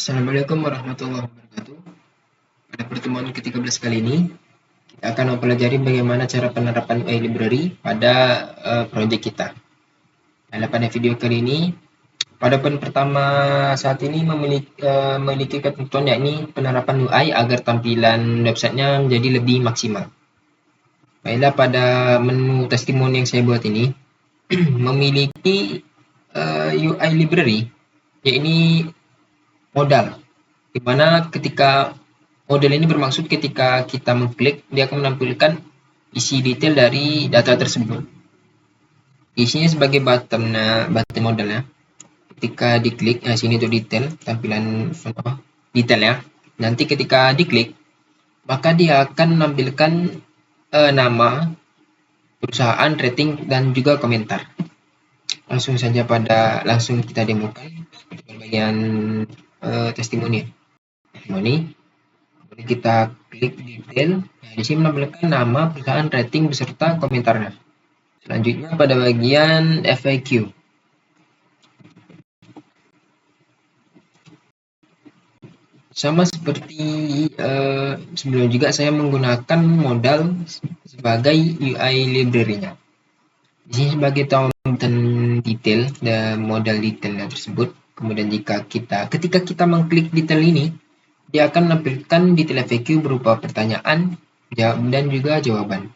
Assalamualaikum warahmatullahi wabarakatuh. Pada pertemuan ke-13 kali ini, kita akan mempelajari bagaimana cara penerapan UI Library pada proyek kita. Nah, pada video kali ini, pada poin pertama saat ini memiliki ketentuan yakni penerapan UI agar tampilan websitenya menjadi lebih maksimal. Baiklah, pada menu testimoni yang saya buat ini memiliki UI Library, yakni modal, di mana ketika model ini bermaksud ketika kita mengklik, dia akan menampilkan isi detail dari data tersebut. Isinya sebagai button model ya. Ketika diklik, sini untuk detail, tampilan detail ya. Nanti ketika diklik, maka dia akan menampilkan nama, perusahaan, rating, dan juga komentar. Langsung kita demokan bagian testimoni. Kemudian kita klik detail. Nah, di sini menampilkan nama, perusahaan, rating, beserta komentarnya. Selanjutnya pada bagian FAQ. Sama seperti sebelum juga saya menggunakan modal sebagai UI library-nya. Di sini sebagai tampilan detail dan modal detailnya tersebut. Kemudian ketika kita mengklik detail ini, dia akan menampilkan detail FAQ berupa pertanyaan dan juga jawaban.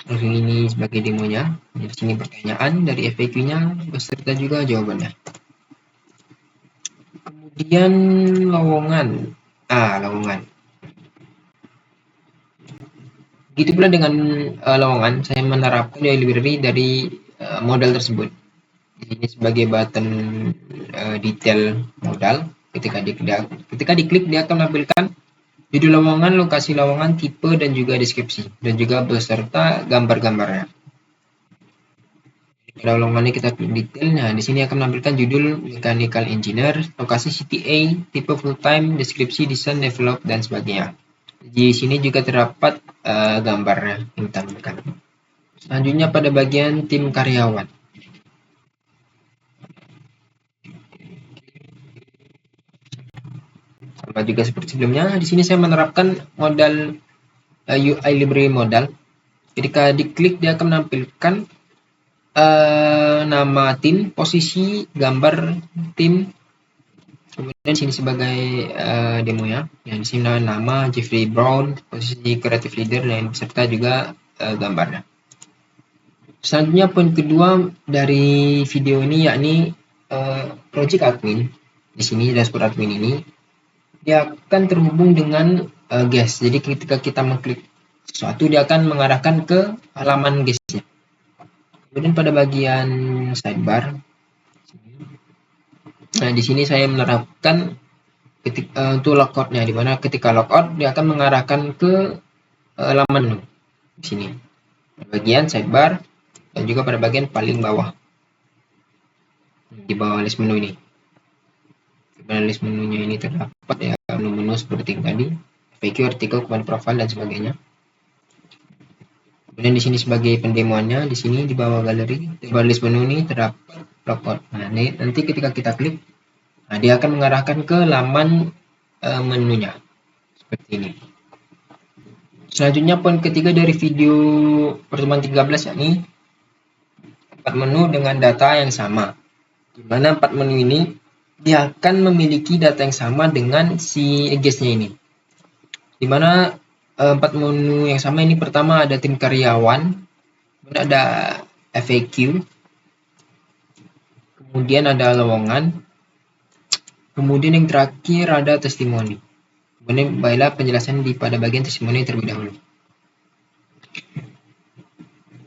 Ini sebagai demonya. Di sini pertanyaan dari FAQ-nya beserta juga jawabannya. Kemudian lowongan. Lowongan. Begitu pula dengan lowongan, saya menerapkan UI library dari modal tersebut. Di sini sebagai button detail modal. Ketika diklik, dia akan menampilkan judul lowongan, lokasi lowongan, tipe, dan juga deskripsi, dan juga beserta gambar-gambarnya. Pada lowongan ini kita klik detailnya. Di sini akan menampilkan judul Mechanical Engineer, lokasi CTA, tipe full time, deskripsi, desain, develop, dan sebagainya. Di sini juga terdapat gambarnya yang ditampilkan. Selanjutnya pada bagian tim karyawan. Sama juga seperti sebelumnya, di sini saya menerapkan modal UI library modal. Ketika diklik, dia akan menampilkan nama tim, posisi, gambar tim. Kemudian sini sebagai demonya. Yang di sini nama Jeffrey Brown, posisi creative leader, dan beserta juga gambarnya. Selanjutnya poin kedua dari video ini yakni project admin. Di sini dashboard admin ini dia akan terhubung dengan guest. Jadi ketika kita mengklik sesuatu, dia akan mengarahkan ke halaman guestnya. Kemudian pada bagian sidebar, nah di sini saya menerapkan untuk logoutnya, di mana ketika logout dia akan mengarahkan ke halaman menu. Di sini pada bagian sidebar dan juga pada bagian paling bawah di bawah list menu ini. Pada list menunya ini terdapat ya menu-menu seperti tadi, FAQ, artikel, kemudian profile, dan sebagainya. Kemudian di sini sebagai pendemoannya, di sini di bawah galeri, di bawah list menu ini terdapat logout. Nah, ini nanti ketika kita klik, dia akan mengarahkan ke laman menunya seperti ini. Selanjutnya poin ketiga dari video pertemuan 13 yakni 4 menu dengan data yang sama. Di mana 4 menu ini dia akan memiliki data yang sama dengan si guestnya ini. Di mana 4 menu yang sama ini, pertama ada tim karyawan, kemudian ada FAQ, kemudian ada lowongan, kemudian yang terakhir ada testimoni. Kemudian baiklah penjelasan pada bagian testimoni terlebih dahulu.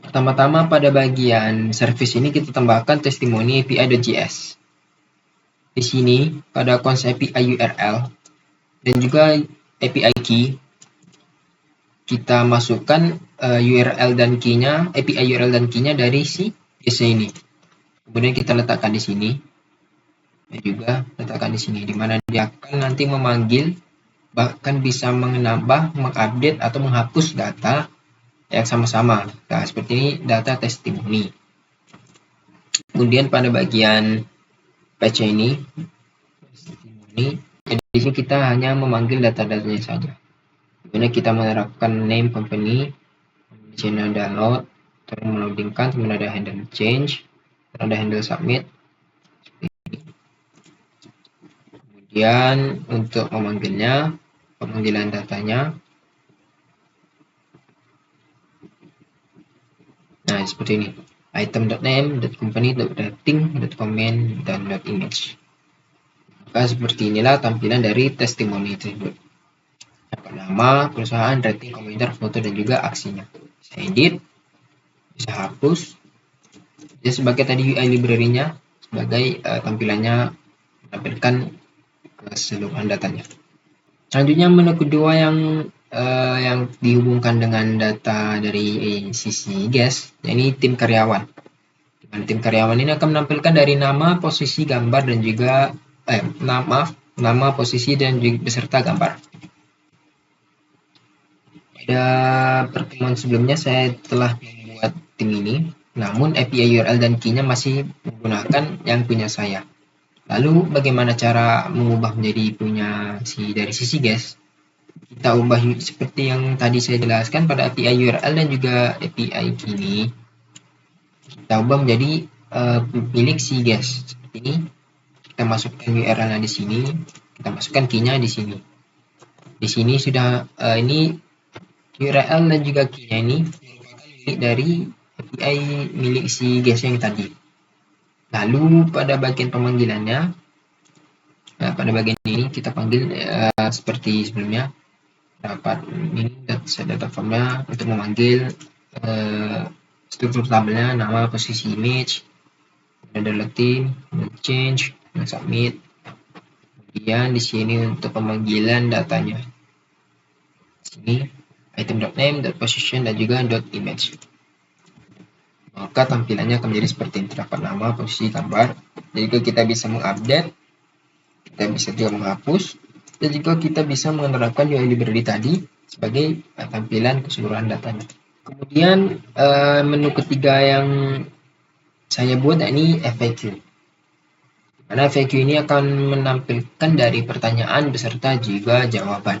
Pertama-tama pada bagian service ini kita tambahkan testimoni API.js. Di sini pada konsep API URL dan juga API key, kita masukkan URL dan key-nya, API URL dan key-nya dari si guest ini. Kemudian kita letakkan di sini dan juga letakkan di sini, di mana dia akan nanti memanggil, bahkan bisa menambah, mengupdate atau menghapus data yang sama-sama. Nah, seperti ini data testimoni. Kemudian pada bagian page ini Ini di sini kita hanya memanggil data-datanya saja. Dimana kita menerapkan name company, di sini ada load, terus meloadingkan, kemudian ada handle change, ada handle submit. Kemudian untuk memanggilnya, pemanggilan datanya. Nah, seperti ini. Item.name, .company, .rating, .comment, dan .image. Maka seperti inilah tampilan dari testimoni tersebut. Dapat nama, perusahaan, rating, komentar, foto, dan juga aksinya. Bisa edit, bisa hapus. Jadi sebagai tadi UI library-nya, sebagai tampilannya menampilkan keseluruhan datanya. Selanjutnya menu kedua yang dihubungkan dengan data dari sisi guest, yakni tim karyawan. Tim karyawan ini akan menampilkan dari nama, posisi, gambar, dan juga nama, posisi, dan juga beserta gambar. Pada pertemuan sebelumnya saya telah membuat tim ini, namun API URL dan key-nya masih menggunakan yang punya saya. Lalu bagaimana cara mengubah menjadi punya dari sisi guest? Kita ubah seperti yang tadi saya jelaskan pada API URL dan juga API key ini. Kita ubah menjadi milik si guest. Seperti ini. Kita masukkan URL-nya di sini, kita masukkan key-nya di sini. Di sini sudah ini URL dan juga key-nya ini merupakan milik dari API milik si guest yang tadi. Lalu pada bagian pemanggilannya, pada bagian ini kita panggil seperti sebelumnya, dapat ini data formnya untuk memanggil struktur tabelnya, nama, posisi, image, ada letim, change, submit. Kemudian di sini untuk pemanggilan datanya, di sini item.name, .position, dan juga .image. Maka tampilannya akan menjadi seperti ini, terdapat nama, posisi, gambar. Dan juga kita bisa mengupdate, kita bisa juga menghapus, dan juga kita bisa menerapkan UI library tadi sebagai tampilan keseluruhan datanya. Kemudian menu ketiga yang saya buat ini FAQ. Karena FAQ ini akan menampilkan dari pertanyaan beserta juga jawaban.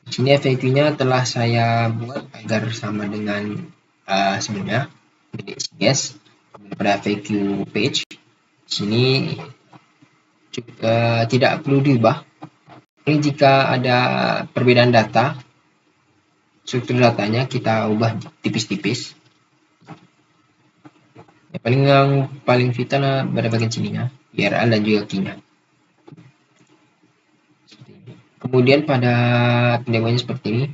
Di sini FAQ-nya telah saya buat agar sama dengan sebelumnya. Yes, pada FAQ page. Di sini juga tidak perlu diubah. Ini jika ada perbedaan data, struktur datanya kita ubah tipis-tipis. Yang paling vital pada bagian sininya, URL dan juga key-nya. Kemudian pada pendemonya seperti ini,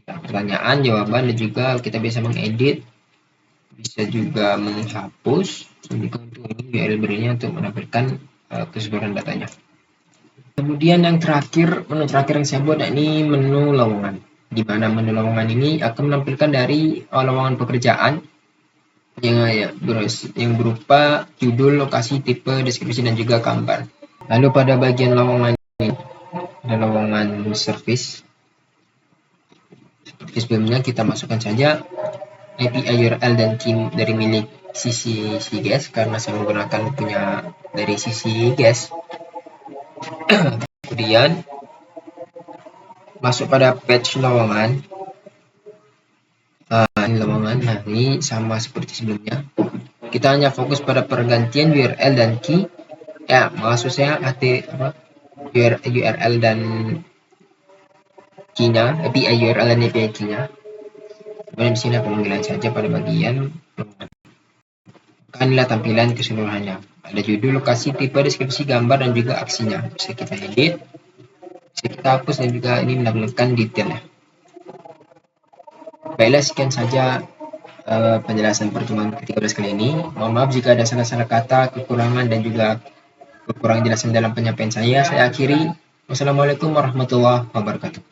pertanyaan, jawaban, dan juga kita bisa mengedit, bisa juga menghapus. Untuk ini URL library-nya untuk menampilkan keseluruhan datanya. Kemudian yang terakhir, menu terakhir yang saya buat ini menu lowongan. Di mana menu lowongan ini akan menampilkan dari lowongan pekerjaan yang berupa judul, lokasi, tipe, deskripsi, dan juga gambar. Lalu pada bagian lowongan ini ada lowongan service. Seperti sebelumnya kita masukkan saja API URL dan key dari milik sisi guest karena saya menggunakan punya dari sisi guest. Kemudian masuk pada page lowongan. Ini lowongan. Nah, ini sama seperti sebelumnya. Kita hanya fokus pada pergantian URL dan key. Ya, maksud saya URL dan key-nya, API URL dan API key-nya. Kemudian di sini pemanggilan saja pada bagian lowongan. Inilah tampilan keseluruhannya. Ada judul, lokasi, tipe, deskripsi, gambar, dan juga aksinya. Bisa kita edit, bisa kita hapus, dan juga ini menampilkan detailnya. Baiklah, sekian saja penjelasan pertemuan ke-13 kali ini. Mohon maaf jika ada salah-salah kata, kekurangan, dan juga kekurangan jelasan dalam penyampaian saya. Saya akhiri. Wassalamualaikum warahmatullahi wabarakatuh.